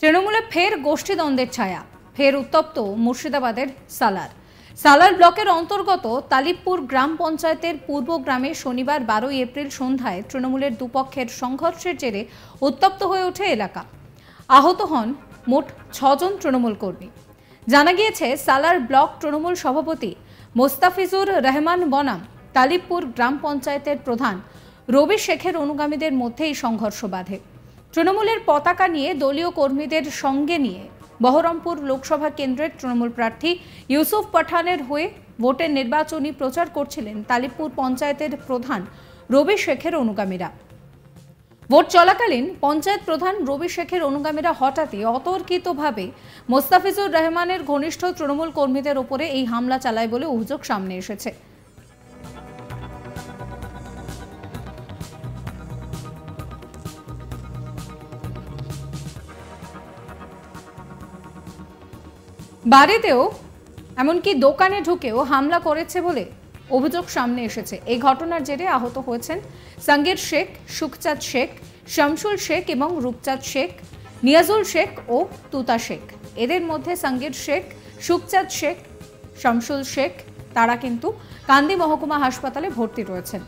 তৃণমূলে ফের গোষ্ঠীদ্বন্দ্বের ছায়া, ফের উত্তপ্ত মুর্শিদাবাদের সালার ব্লকের অন্তর্গত তালিবপুর গ্রাম পঞ্চায়েতের পূর্ব গ্রামে শনিবার 12 এপ্রিল সন্ধ্যায় তৃণমূলের দুপক্ষের সংঘর্ষের জেরে উত্তপ্ত হয়ে ওঠে এলাকা। আহত হন মোট 6 জন তৃণমূল কর্মী। জানা গিয়েছে, সালার ব্লক তৃণমূল সভাপতি মোস্তাফিজুর রহমান বনাম তালিবপুর গ্রাম পঞ্চায়েতের প্রধান রবি শেখের অনুগামীদের মধ্যে এই সংঘর্ষ বাধে। তৃণমূলের পতাকা নিয়ে দলীয় কর্মীদের সঙ্গে নিয়ে বহরমপুর লোকসভা কেন্দ্রের তৃণমূল প্রার্থী ইউসুফ পাঠানের হয়ে ভোটের নির্বাচনী প্রচার করছিলেন তালিবপুর পঞ্চায়েতের প্রধান রবি শেখের অনুগামীরা। ভোট চলাকালীন পঞ্চায়েত প্রধান রবি শেখের অনুগামীরা হঠাৎই অতর্কিতভাবে মোস্তাফিজুর রহমানের ঘনিষ্ঠ তৃণমূল কর্মীদের ওপরে এই হামলা চালায় বলে অভিযোগ সামনে এসেছে। বাড়িতেও এমনকি দোকানে ঢুকেও হামলা করেছে বলে অভিযোগ সামনে এসেছে। এই ঘটনার জেরে আহত হয়েছেন সাঙ্গের শেখ, সুখচাঁদ শেখ, শামসুল শেখ এবং রূপচাঁদ শেখ, নিয়াজুল শেখ ও তুতা শেখ। এদের মধ্যে সাঙ্গের শেখ, সুখচাঁদ শেখ, শামসুল শেখ তারা কিন্তু কান্দি মহকুমা হাসপাতালে ভর্তি রয়েছেন।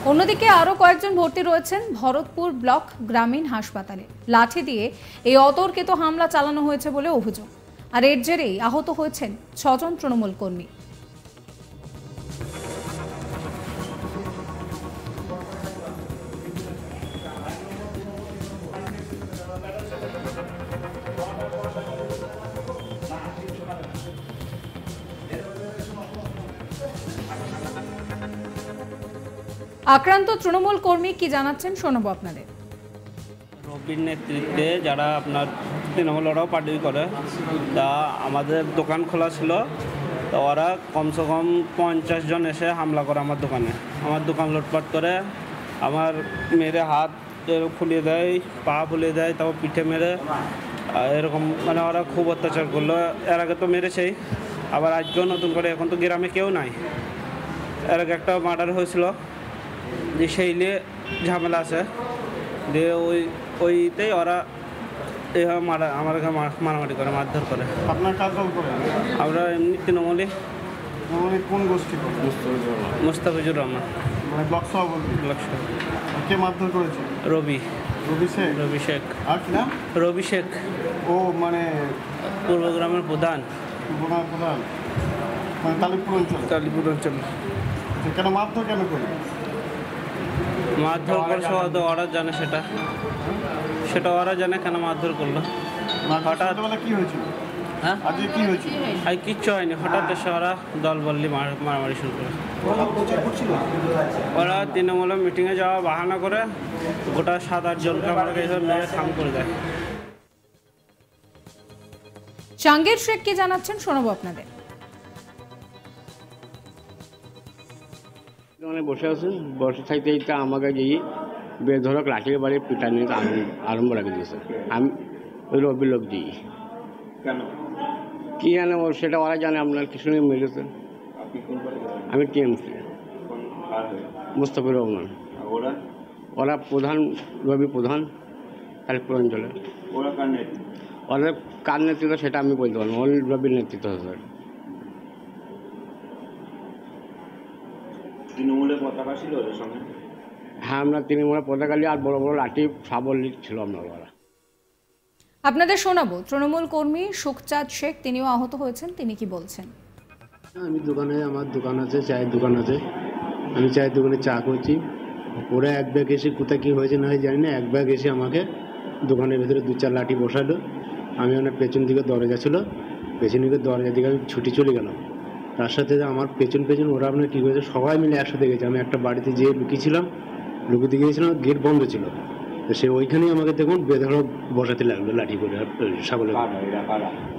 অন্যদিকে আরো কয়েকজন ভর্তি রয়েছেন ভরতপুর ব্লক গ্রামীণ হাসপাতালে। লাঠি দিয়ে এই অতর্কিত হামলা চালানো হয়েছে বলে অভিযোগ, আর এর জেরেই আহত হয়েছেন 6 জন তৃণমূল কর্মী। আক্রান্ত তৃণমূল কর্মী কি জানাচ্ছেন শোনাবো আপনাদের। রবির নেতৃত্বে যারা আপনার তৃণমূল ওরাও পার্টি করে, তা আমাদের দোকান খোলা ছিল, তো ওরা কমসে কম 50 জন এসে হামলা করে আমার দোকানে। আমার দোকান লুটপাট করে, আমার মেরে হাত ফুলিয়ে দেয়, পা ফুলিয়ে দেয়, তারপর পিঠে মেরে এরকম মানে ওরা খুব অত্যাচার করলো। এর আগে তো মেরেছেই, আবার আজকেও নতুন করে। এখন তো গ্রামে কেউ নাই। এর আগে একটা মার্ডার হয়েছিল, যে সেই নিয়ে ঝামেলা আছে, দিয়ে ওইতেই ওরা এইভাবে আমাকে মারামারি করে, মারধর করে। আপনার কাজ করে? আমরা এমনি তৃণমূলে। কোন গোষ্ঠী? মুস্তাফিজুর রহমান, মানে ব্লক সভাপতি। ব্লক সভাপতি। কে মারধর করেছে? রবি শেখ। রবি শেখ। আর কি নাম? রবি শেখ। ও মানে পূর্ব গ্রামের প্রধান। প্রধান মানে তালিবপুর অঞ্চল। কেন মারধর কেন করে? মারধর করছে ওরা জানে, সেটা ওরা জানে কেন মারধর করলো। হঠাৎ কি হয়েছিল? হ্যাঁ, আজকে কি হয়েছিল? আর কিচ্ছু হয়নি, হঠাৎ এসে ওরা দল বললি মারামারি শুরু করে। ওরা তৃণমূলে মিটিংয়ে যাওয়া বাহানা করে গোটা 7-8 জনকে আমাকে এসব মেরে খাম করে দেয়। সাঙ্গের শেখ কি জানাচ্ছেন শোনাবো আপনাদের। বসে আছেন, বসে থাকতে আমাকে গিয়ে বেধরক লাঠির বাড়ি পিটানি আরম্ভ রাখি দিয়েছে। আমি ওই রবির লোক দিই কেন কি জানে, সেটা ওরা জানে। আপনার কিছু নিয়ে মেরেছে। আমি টিএমসি মুস্তাফিজুর রহমান। ওরা প্রধান, রবি প্রধান তালিবপুর অঞ্চলে। ওদের কার নেতৃত্ব সেটা আমি বলতে পারবো, ওর রবির নেতৃত্ব হচ্ছে। তৃণমূলের পতাকা ছিল ওদের সঙ্গে? হ্যাঁ, আমরা তৃণমূলের পতাকা নিয়ে আর বড় বড় লাঠি সাবল ছিল আপনার। আপনাদের শোনাবো তৃণমূল কর্মী সুখচাঁদ শেখ, তিনিও আহত হয়েছেন, তিনি কি বলছেন। আমি দোকানে, আমার দোকান আছে, চায়ের দোকান আছে। আমি চায়ের দোকানে চা করছি। ওরা এক ব্যাগ এসে কোথায় কী হয়েছে না হয় জানি না, এক ব্যাগ এসে আমাকে দোকানের ভেতরে 2-4 লাঠি বসালো। আমি অনেক পেছন দিকে দরজা ছিল, পেছন দিকে দরজা দিকে আমি ছুটি চলে গেলাম। তার সাথে আমার পেছন ওরা আপনার কী করেছে, সবাই মিলে একসাথে গেছে। আমি একটা বাড়িতে যেয়ে লুকিয়ে গিয়েছিলাম, গেট বন্ধ ছিল। তো সে ওইখানেই আমাকে দেখুন বেধড়ক বসাতে লাগলো লাঠি করে ছাগলের।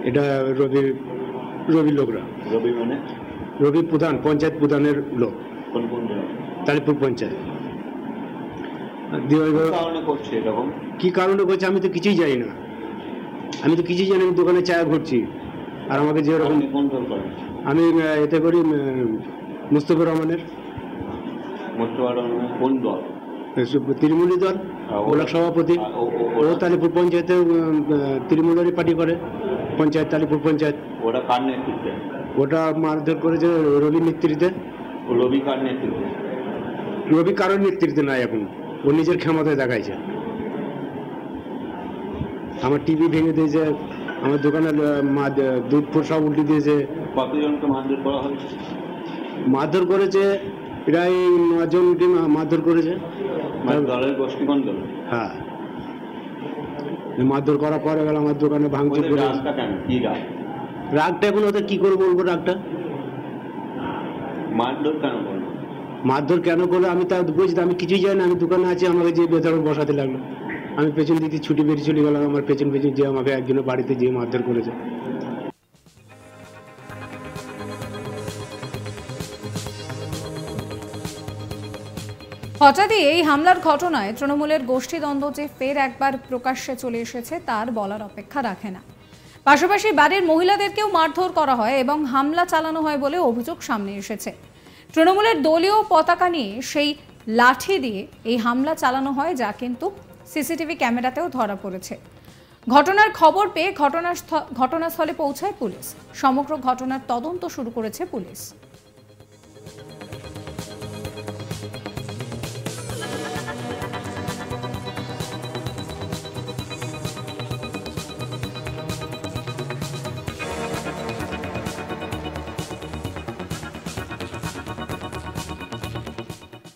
এটা রবির লোকরা। রবি মানে? রবি প্রধান, পঞ্চায়েত প্রধানের লোক। কোন কোন জেলা? তালিপুর পঞ্চায়েত। দিয়ে কি কারণে করছে এরকম? কি কারণে করছে আমি তো কিছুই জানি না, আমি তো কিছুই জানি। আমি দোকানে চা ঘুরছি আর আমাকে যেরকম, আপনি কোন দল করেন? আমি এতে করি মুস্তফা রহমানের মোস্তফা রহমান কোন দল? তৃণমূলী দল, ব্লক সভাপতি। ও তালিপুর পঞ্চায়েতে তৃণমূলেরই পার্টি করে, পঞ্চায়েত তালিপুর পঞ্চায়েত। ওরা কার নেতৃত্বে? ওটা মারধর করেছে রবির নেতৃত্বে। রবি কার নেতৃত্বে? রবি কারোর নেতৃত্বে নাই, এখন ও নিজের ক্ষমতায় দেখাইছে। আমার টিভি ভেঙে দিয়েছে, আমার দোকানের দুধ ফুট সব উল্টে দিয়েছে। কতজনকে মারধর করা হয়েছে? মারধর করেছে প্রায় 9 জনকে মারধর করেছে। দলের গোষ্ঠী কোন দল? হ্যাঁ, মারধর করার পরে গেল আমার দোকানে ভাঙচুর করে। রাগটা কেন? কি রাগ? রাগটা এখন ওদের কি করে বলবো রাগটা? মারধর কেন করলো? মারধর কেন করলো আমি তা বুঝি, আমি কিছুই জানি না। আমি দোকানে আছি, আমাকে যে বেধড়ক বসাতে লাগলো। আমি পেছন দিকে ছুটি বেরিয়ে চলে গেলাম, আমার পেছন পেছন যে আমাকে একজনের বাড়িতে যেয়ে মারধর করেছে। হঠাৎই এই হামলার ঘটনায় তৃণমূলের গোষ্ঠীদ্বন্দ্ব যে ফের একবার প্রকাশ্যে চলে এসেছে তার বলার অপেক্ষা রাখে না। পাশাপাশি বাড়ির মহিলাদেরকেও মারধর করা হয় এবং হামলা চালানো হয় বলে অভিযোগ সামনে এসেছে। তৃণমূলের দলীয় পতাকা নিয়ে সেই লাঠি দিয়ে এই হামলা চালানো হয়, যা কিন্তু সিসিটিভি ক্যামেরাতেও ধরা পড়েছে। ঘটনার খবর পেয়ে ঘটনাস্থলে পৌঁছায় পুলিশ। সমগ্র ঘটনার তদন্ত শুরু করেছে পুলিশ।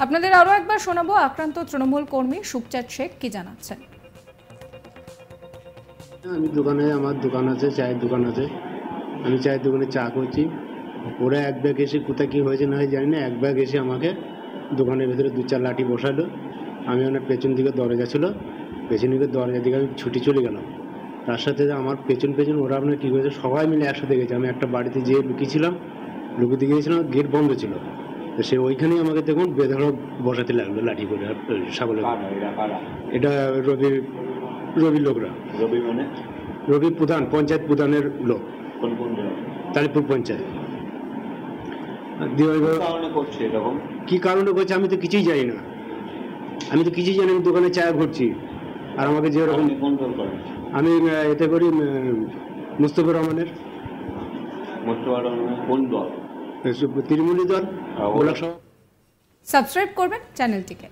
আপনাদের আরো একবার শোনাবো আক্রান্ত তৃণমূল কর্মী সুখচাঁদ শেখ কি জানাচ্ছেন। আমি দোকানে, আমার দোকান আছে, চায়ের দোকান আছে। আমি চায়ের দোকানে চা করছি। ওরা এক ব্যাগ এসে কোথায় কী হয়েছে না হয় জানি না, এক ব্যাগ এসে আমাকে দোকানের ভেতরে 2-4 লাঠি বসালো। আমি ওনার পেছন দিকে দরজা ছিল, পেছন দিকে দরজা দিকে আমি ছুটি চলে গেলাম। তার সাথে আমার পেছন ওরা আপনার কী করেছে, সবাই মিলে একসাথে গেছে। আমি একটা বাড়িতে যেয়ে লুকিয়ে গিয়েছিলাম, গেট বন্ধ ছিল। তো সে ওইখানেই আমাকে দেখুন বেধড়ক বসাতে লাগলো লাঠি করে ছাগলের। এটা রবির লোকরা। রবি মানে? রবি প্রধান, পঞ্চায়েত প্রধানের লোক, কোন কোন জেলা? তালিপুর পঞ্চায়েত। কি কারণে করছে এরকম? কি কারণে করছে আমি তো কিছুই জানি না, আমি তো কিছুই জানি। আমি দোকানে চা ঘুরছি আর আমাকে যেরকম, আপনি কোন দল করেন? আমি এতে করি মুস্তফা রহমানের মোস্তফা রহমান কোন দল? তৃণমূলী দল, ব্লক সভাপতি। সাবস্ক্রাইব করবেন চ্যানেলটিকে।